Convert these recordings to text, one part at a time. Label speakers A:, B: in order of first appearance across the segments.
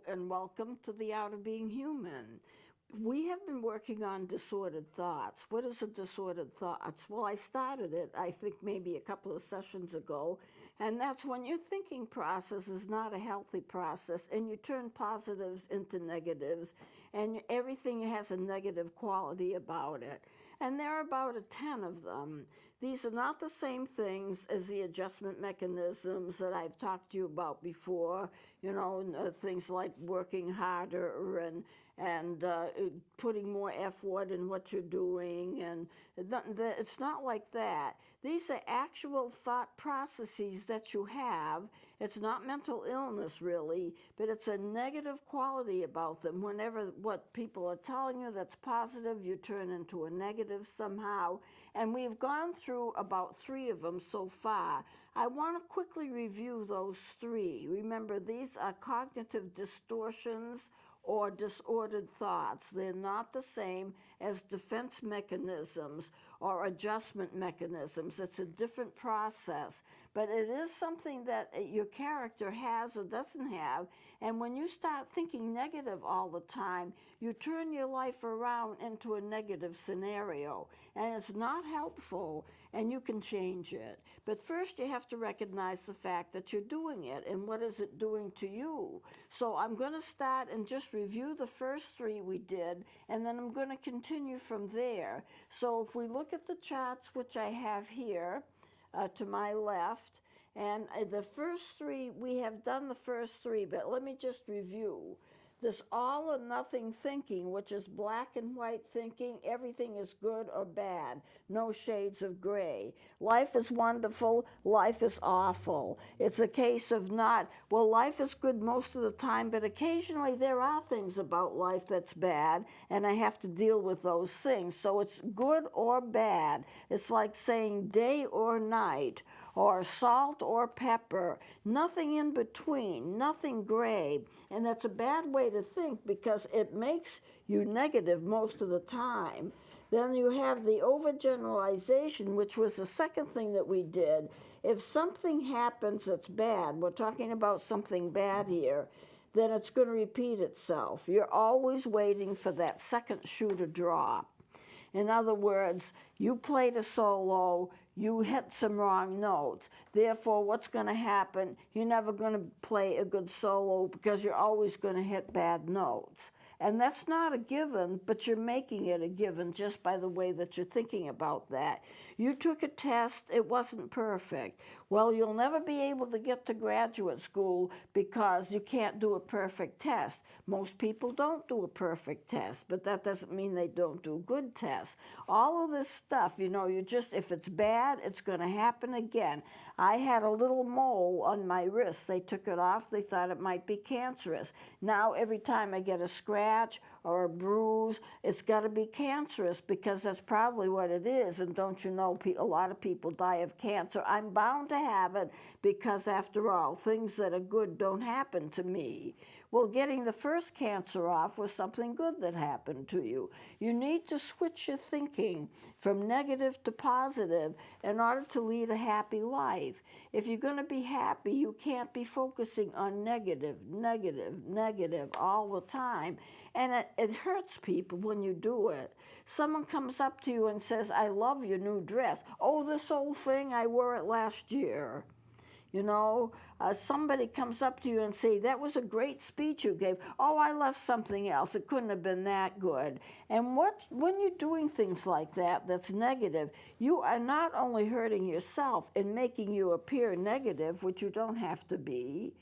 A: and welcome to the Art of Being Human. We have been working on disordered thoughts. What is a disordered thoughts? Well, I started it, I think maybe a couple of sessions ago, and that's when your thinking process is not a healthy process and you turn positives into negatives and everything has a negative quality about it. And there are about 10 of them. These are not the same things as the adjustment mechanisms that I've talked to you about before, things like working harder and putting more effort in what you're doing, and it's not like that. These are actual thought processes that you have. It's not mental illness really, but it's a negative quality about them. Whenever what people are telling you that's positive, you turn into a negative somehow, and we've gone through about 3 of them so far. I want to quickly review those 3. Remember, these are cognitive distortions or disordered thoughts. They're not the same as defense mechanisms or adjustment mechanisms. It's a different process, but it is something that your character has or doesn't have. And when you start thinking negative all the time, you turn your life around into a negative scenario, and it's not helpful, and you can change it. But first you have to recognize the fact that you're doing it, and what is it doing to you? So I'm going to start and just review the first 3 we did, and then I'm going to continue from there. So if we look at the charts, which I have here to my left, and the first 3, we have done the first 3, but let me just review. This all or nothing thinking, which is black and white thinking, everything is good or bad, no shades of gray. Life is wonderful, life is awful. It's a case of not, well, life is good most of the time, but occasionally there are things about life that's bad, and I have to deal with those things. So it's good or bad. It's like saying day or night, or salt or pepper, nothing in between, nothing gray. And that's a bad way to think because it makes you negative most of the time. Then you have the overgeneralization, which was the second thing that we did. If something happens that's bad, we're talking about something bad here, then it's going to repeat itself. You're always waiting for that second shoe to drop. In other words, you played a solo, you hit some wrong notes. Therefore, what's going to happen? You're never going to play a good solo because you're always going to hit bad notes. And that's not a given, but you're making it a given just by the way that you're thinking about that. You took a test, it wasn't perfect. Well, you'll never be able to get to graduate school because you can't do a perfect test. Most people don't do a perfect test, but that doesn't mean they don't do good tests. All of this stuff, if it's bad, it's going to happen again. I had a little mole on my wrist. They took it off. They thought it might be cancerous. Now, every time I get a scratch or a bruise, it's got to be cancerous because that's probably what it is. And don't you know, a lot of people die of cancer. I'm bound to have it because, after all, things that are good don't happen to me. Well, getting the first cancer off was something good that happened to you. You need to switch your thinking from negative to positive in order to lead a happy life. If you're going to be happy, you can't be focusing on negative all the time. And it hurts people when you do it. Someone comes up to you and says, I love your new dress. Oh, this old thing, I wore it last year. Somebody comes up to you and say, that was a great speech you gave. Oh, I left something else. It couldn't have been that good. And when you're doing things like that, that's negative, you are not only hurting yourself and making you appear negative, which you don't have to be,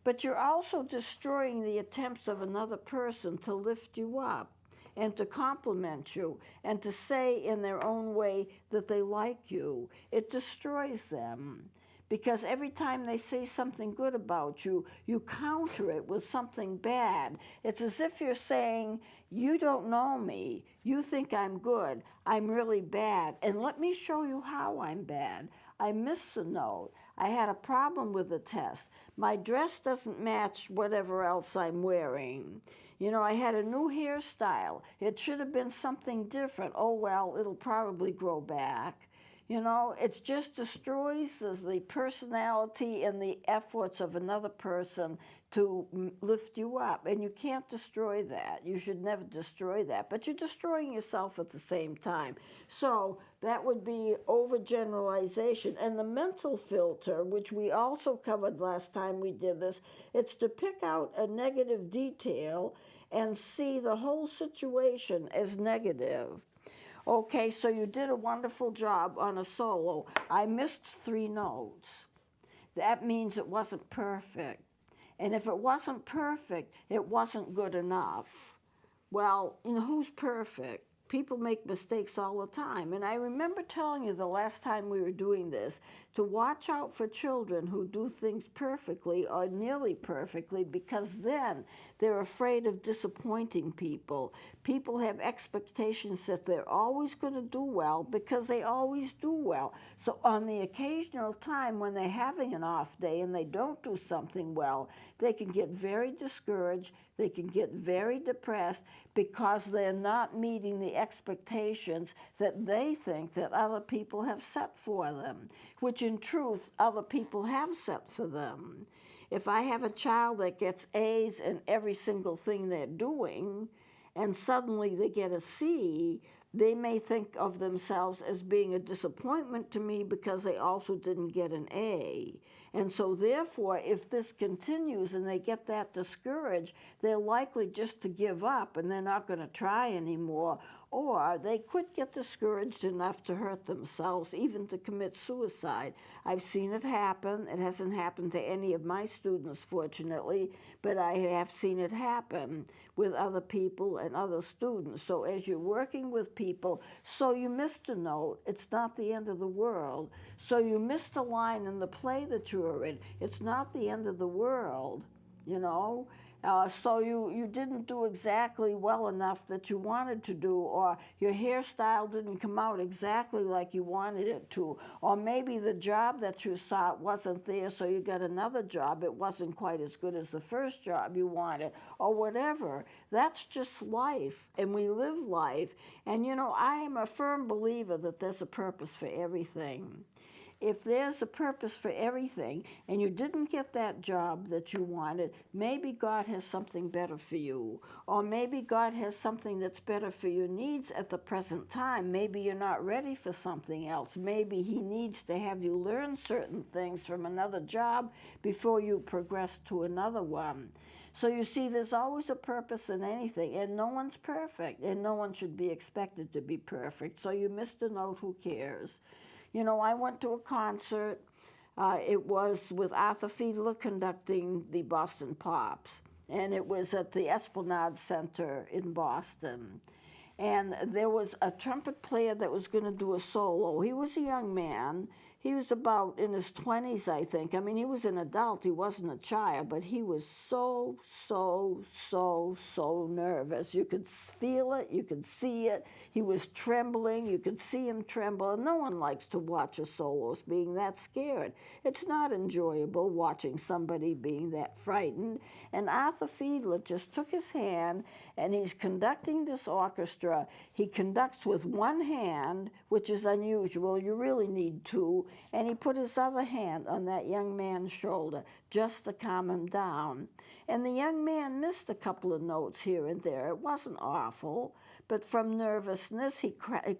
A: but you're also destroying the attempts of another person to lift you up and to compliment you and to say in their own way that they like you. It destroys them. Because every time they say something good about you, you counter it with something bad. It's as if you're saying, you don't know me. You think I'm good. I'm really bad. And let me show you how I'm bad. I missed the note. I had a problem with the test. My dress doesn't match whatever else I'm wearing. I had a new hairstyle. It should have been something different. Oh, well, it'll probably grow back. It just destroys the personality and the efforts of another person to lift you up. And you can't destroy that. You should never destroy that. But you're destroying yourself at the same time. So that would be overgeneralization. And the mental filter, which we also covered last time we did this, it's to pick out a negative detail and see the whole situation as negative. Okay, so you did a wonderful job on a solo. I missed 3 notes. That means it wasn't perfect. And if it wasn't perfect, it wasn't good enough. Well, who's perfect? People make mistakes all the time. And I remember telling you the last time we were doing this to watch out for children who do things perfectly or nearly perfectly, because then they're afraid of disappointing people. People have expectations that they're always going to do well because they always do well. So on the occasional time when they're having an off day and they don't do something well, they can get very discouraged, they can get very depressed because they're not meeting the expectations that they think that other people have set for them, which in truth other people have set for them. If I have a child that gets A's in every single thing they're doing, and suddenly they get a C, they may think of themselves as being a disappointment to me because they also didn't get an A. And so therefore, if this continues and they get that discouraged, they're likely just to give up and they're not going to try anymore. Or they could get discouraged enough to hurt themselves, even to commit suicide. I've seen it happen. It hasn't happened to any of my students, fortunately, but I have seen it happen with other people and other students. So as you're working with people, so you missed a note, it's not the end of the world. So you missed a line in the play that you're in, it's not the end of the world, So you didn't do exactly well enough that you wanted to do, or your hairstyle didn't come out exactly like you wanted it to, or maybe the job that you sought wasn't there, so you got another job. It wasn't quite as good as the first job you wanted, or whatever. That's just life, and we live life. And I am a firm believer that there's a purpose for everything. If there's a purpose for everything and you didn't get that job that you wanted, maybe God has something better for you. Or maybe God has something that's better for your needs at the present time. Maybe you're not ready for something else. Maybe He needs to have you learn certain things from another job before you progress to another one. So you see, there's always a purpose in anything, and no one's perfect, and no one should be expected to be perfect. So you missed a note, who cares? I went to a concert. It was with Arthur Fiedler conducting the Boston Pops, and it was at the Esplanade Center in Boston. And there was a trumpet player that was going to do a solo. He was a young man. He was about in his 20s, I think. I mean, he was an adult. He wasn't a child, but he was so nervous. You could feel it. You could see it. He was trembling. You could see him tremble. And no one likes to watch a soloist being that scared. It's not enjoyable watching somebody being that frightened. And Arthur Fiedler just took his hand, and he's conducting this orchestra. He conducts with one hand, which is unusual. You really need two. And he put his other hand on that young man's shoulder just to calm him down. And the young man missed a couple of notes here and there. It wasn't awful, but from nervousness, he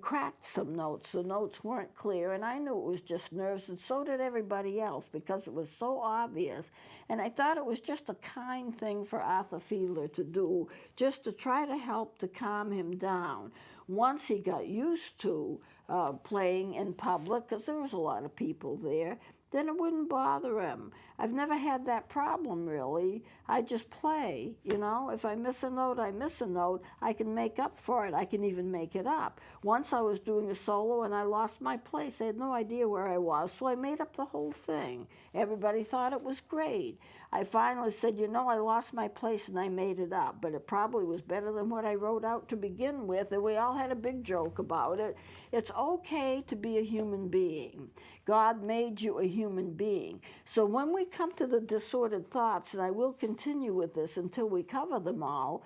A: cracked some notes. The notes weren't clear, and I knew it was just nerves, and so did everybody else, because it was so obvious. And I thought it was just a kind thing for Arthur Fiedler to do, just to try to help to calm him down. Once he got used to playing in public, because there was a lot of people there, then it wouldn't bother him. I've never had that problem, really. I just play, If I miss a note, I miss a note. I can make up for it. I can even make it up. Once I was doing a solo and I lost my place. I had no idea where I was, so I made up the whole thing. Everybody thought it was great. I finally said, I lost my place and I made it up, but it probably was better than what I wrote out to begin with, and we all had a big joke about it. It's okay to be a human being. God made you a human being. So when we come to the disordered thoughts, and I will continue with this until we cover them all,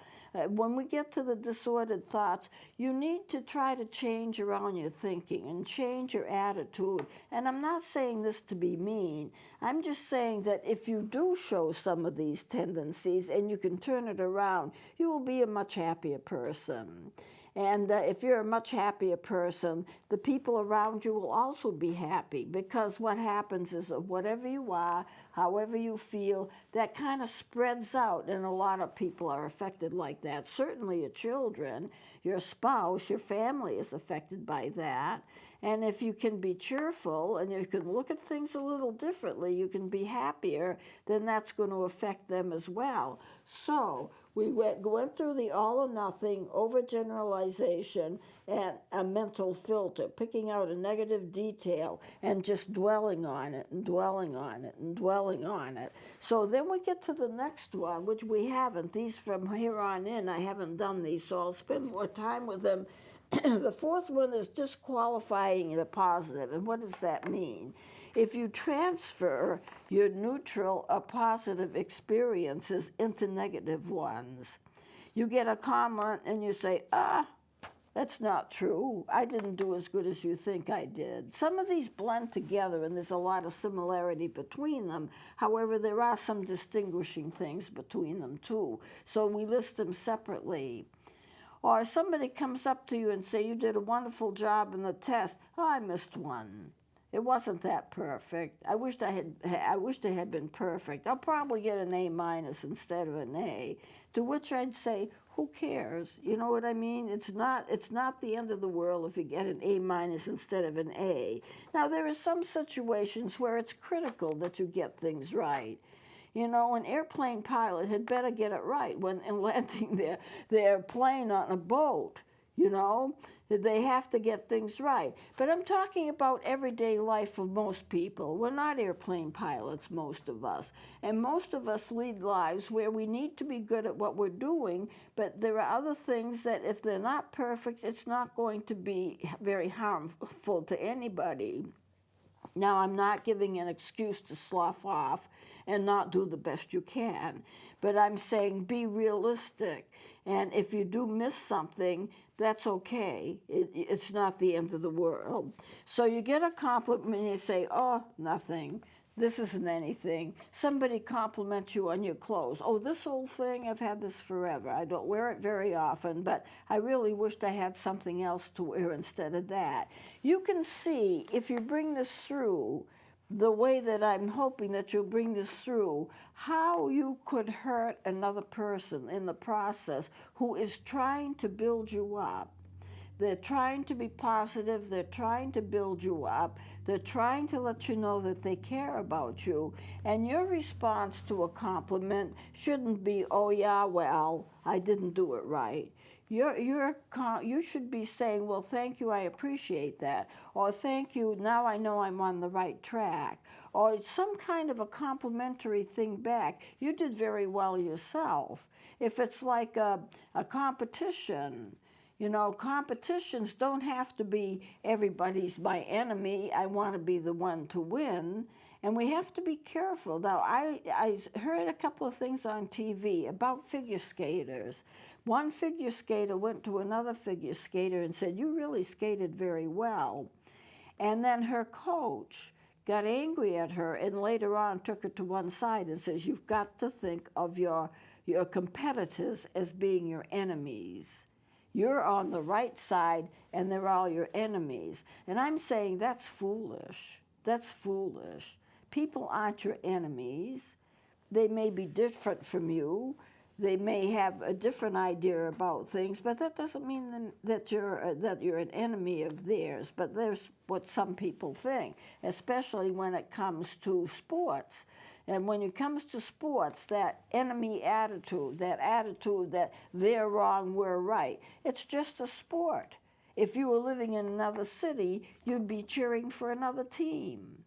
A: when we get to the disordered thoughts, you need to try to change around your thinking and change your attitude. And I'm not saying this to be mean. I'm just saying that if you do show some of these tendencies and you can turn it around, you will be a much happier person. And if you're a much happier person, the people around you will also be happy, because what happens is that whatever you are, however you feel, that kind of spreads out, and a lot of people are affected like that. Certainly your children, your spouse, your family is affected by that. And if you can be cheerful and you can look at things a little differently, you can be happier, then that's going to affect them as well. So we went through the all or nothing, overgeneralization, and a mental filter, picking out a negative detail and just dwelling on it and dwelling on it and dwelling on it. So then we get to the next one, which we haven't. These from here on in, I haven't done these, so I'll spend more time with them. The fourth one is disqualifying the positive. And what does that mean? If you transfer your neutral or positive experiences into negative ones, you get a comment and you say, that's not true. I didn't do as good as you think I did. Some of these blend together and there's a lot of similarity between them. However, there are some distinguishing things between them too. So we list them separately. Or somebody comes up to you and say, you did a wonderful job in the test. Oh, I missed one. It wasn't that perfect. I wished it had been perfect. I'll probably get an A- instead of an A. To which I'd say, who cares? You know what I mean? It's not the end of the world if you get an A- instead of an A. Now, there are some situations where it's critical that you get things right. You know, an airplane pilot had better get it right when landing their plane on a boat, you know. They have to get things right. But I'm talking about everyday life of most people. We're not airplane pilots, most of us. And most of us lead lives where we need to be good at what we're doing, but there are other things that if they're not perfect, it's not going to be very harmful to anybody. Now, I'm not giving an excuse to slough off and not do the best you can, but I'm saying be realistic. And if you do miss something, that's okay. It's not the end of the world. So you get a compliment and you say, oh, nothing. This isn't anything. Somebody compliments you on your clothes. Oh, this old thing, I've had this forever. I don't wear it very often, but I really wished I had something else to wear instead of that. You can see, if you bring this through, the way that I'm hoping that you'll bring this through, how you could hurt another person in the process who is trying to build you up. They're trying to be positive. They're trying to build you up. They're trying to let you know that they care about you. And your response to a compliment shouldn't be, oh, yeah, well, I didn't do it right. You should be saying, well, thank you, I appreciate that. Or thank you, now I know I'm on the right track. Or some kind of a complimentary thing back. You did very well yourself. If it's like a competition, you know, competitions don't have to be everybody's my enemy. I want to be the one to win. And we have to be careful. Now, I heard a couple of things on TV about figure skaters. One figure skater went to another figure skater and said, you really skated very well. And then her coach got angry at her and later on took her to one side and says, you've got to think of your competitors as being your enemies. You're on the right side and they're all your enemies. And I'm saying that's foolish. That's foolish. People aren't your enemies. They may be different from you. They may have a different idea about things, but that doesn't mean that you're an enemy of theirs. But there's what some people think, especially when it comes to sports. And when it comes to sports, that enemy attitude, that they're wrong, we're right, it's just a sport. If you were living in another city, you'd be cheering for another team.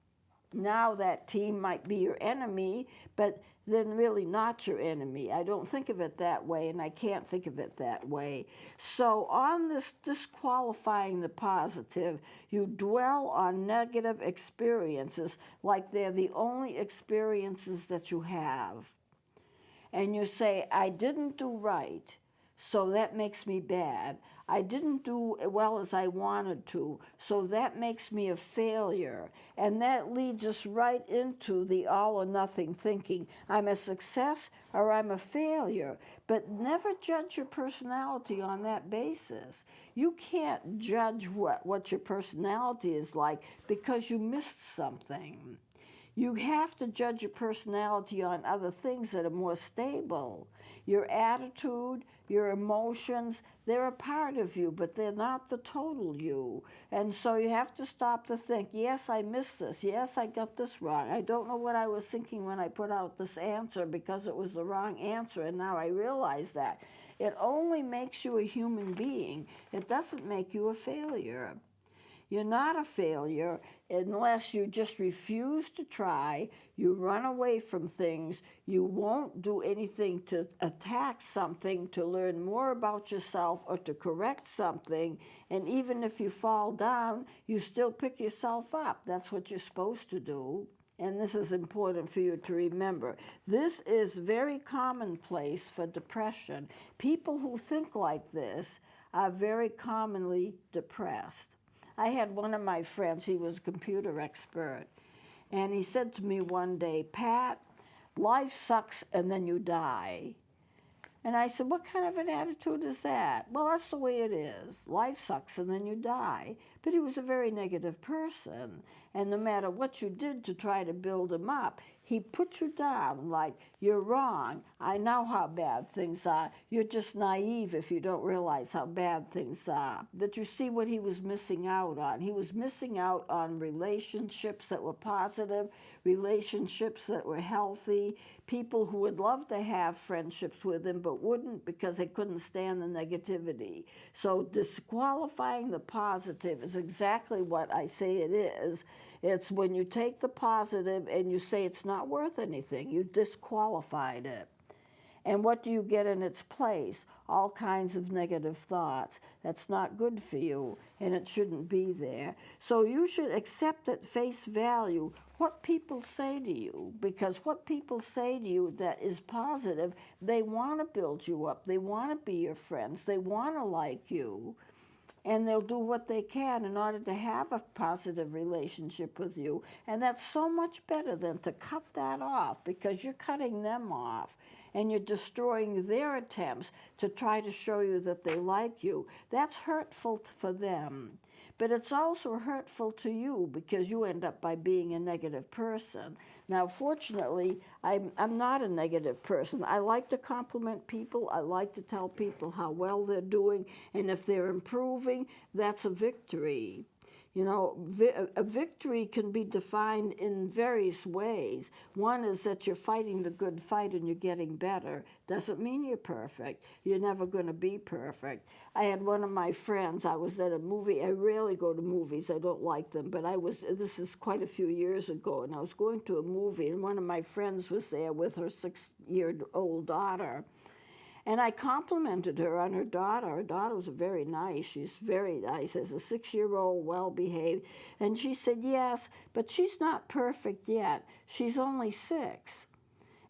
A: Now that team might be your enemy, but then really not your enemy. I don't think of it that way, and I can't think of it that way. So on this disqualifying the positive, you dwell on negative experiences like they're the only experiences that you have. And you say, I didn't do right, so that makes me bad. I didn't do as well as I wanted to, so that makes me a failure. And that leads us right into the all or nothing thinking. I'm a success or I'm a failure. But never judge your personality on that basis. You can't judge what your personality is like because you missed something. You have to judge your personality on other things that are more stable. Your attitude, your emotions, they're a part of you, but they're not the total you. And so you have to stop to think, yes, I missed this. Yes, I got this wrong. I don't know what I was thinking when I put out this answer because it was the wrong answer, and now I realize that. It only makes you a human being. It doesn't make you a failure. You're not a failure unless you just refuse to try, you run away from things, you won't do anything to attack something, to learn more about yourself or to correct something, and even if you fall down, you still pick yourself up. That's what you're supposed to do. And this is important for you to remember. This is very commonplace for depression. People who think like this are very commonly depressed. I had one of my friends, he was a computer expert, and he said to me one day, Pat, life sucks and then you die. And I said, what kind of an attitude is that? Well, that's the way it is. Life sucks and then you die. But he was a very negative person. And no matter what you did to try to build him up, he put you down like, you're wrong. I know how bad things are. You're just naive if you don't realize how bad things are. But you see what he was missing out on. He was missing out on relationships that were positive, relationships that were healthy, people who would love to have friendships with him but wouldn't because they couldn't stand the negativity. So disqualifying the positive is exactly what I say it is. It's when you take the positive and you say it's not worth anything. You disqualified it. And what do you get in its place? All kinds of negative thoughts. That's not good for you, and it shouldn't be there. So you should accept at face value what people say to you, because what people say to you that is positive, they want to build you up. They want to be your friends. They want to like you. And they'll do what they can in order to have a positive relationship with you. And that's so much better than to cut that off, because you're cutting them off and you're destroying their attempts to try to show you that they like you. That's hurtful for them. But it's also hurtful to you because you end up by being a negative person. Now, fortunately, I'm not a negative person. I like to compliment people. I like to tell people how well they're doing. And if they're improving, that's a victory. You know, a victory can be defined in various ways. One is that you're fighting the good fight and you're getting better. Doesn't mean you're perfect. You're never going to be perfect. I had one of my friends, I was at a movie. I rarely go to movies. I don't like them. But this is quite a few years ago, and I was going to a movie, and one of my friends was there with her 6-year-old daughter. And I complimented her on her daughter. Her daughter was very nice. She's very nice, as a 6-year-old, well-behaved. And she said, yes, but she's not perfect yet. She's only 6.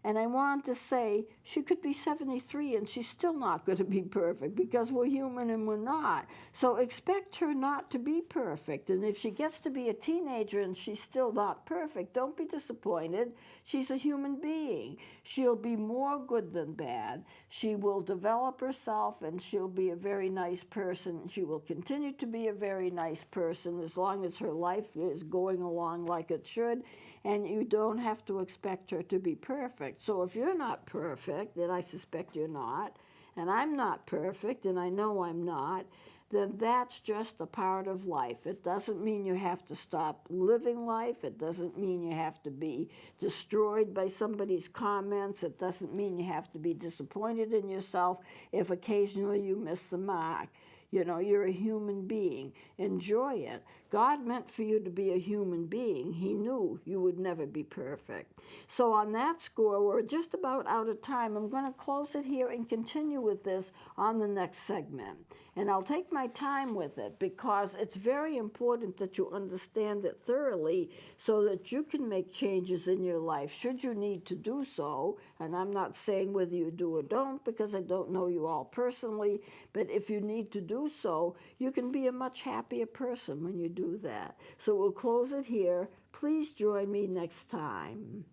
A: And I wanted to say, she could be 73 and she's still not going to be perfect because we're human and we're not. So expect her not to be perfect. And if she gets to be a teenager and she's still not perfect, don't be disappointed. She's a human being. She'll be more good than bad. She will develop herself and she'll be a very nice person. She will continue to be a very nice person as long as her life is going along like it should. And you don't have to expect her to be perfect. So if you're not perfect, and I suspect you're not, and I'm not perfect, and I know I'm not, then that's just a part of life. It doesn't mean you have to stop living life. It doesn't mean you have to be destroyed by somebody's comments. It doesn't mean you have to be disappointed in yourself if occasionally you miss the mark. You know, you're a human being. Enjoy it. God meant for you to be a human being. He knew you would never be perfect. So on that score, we're just about out of time. I'm going to close it here and continue with this on the next segment. And I'll take my time with it because it's very important that you understand it thoroughly so that you can make changes in your life should you need to do so. And I'm not saying whether you do or don't because I don't know you all personally, but if you need to do so, you can be a much happier person when you do that. So we'll close it here. Please join me next time.